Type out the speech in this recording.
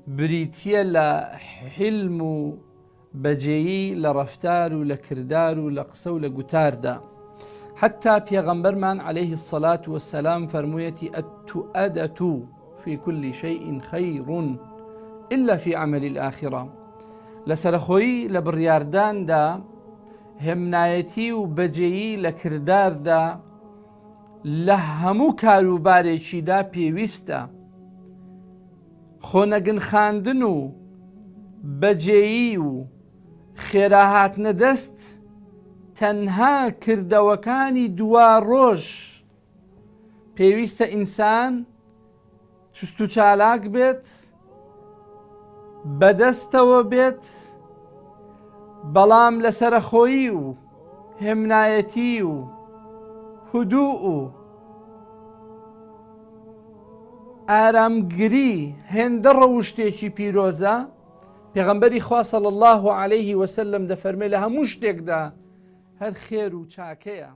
بریتیە لە حلم و بەجێیی لە ڕەفتار و لە کردار و لە قسە و لە گوتاردا. حتى پێغەمبەرمان عليه الصلاة والسلام فەرموویەتی التؤدة في كل شيء خير إلا في عمل الآخرة. لەسەرخۆیی لە بڕیارداندا هێمنایەتی و بەجێیی لە کرداردا لە هەموو کاروبارێکیدا پێویستە خۆنەگن خاندن و بەجێیی و خێراهاتنە دەست تەنها کردەوەکانی دوا ڕۆژ پێویستە ئینسان چست و چالاک بێت، بەدەستەوە بێت، بەڵام لە سەرخۆیی و هێمنایەتی و هودوء و ئارامگری هێندە ڕەوشتێکی پیرۆزە. پێغەمبەری خوا صلی الله عليه وسلم دەفەرمێ لە هەموو شتێکدا هەر خێر و چاکەیە.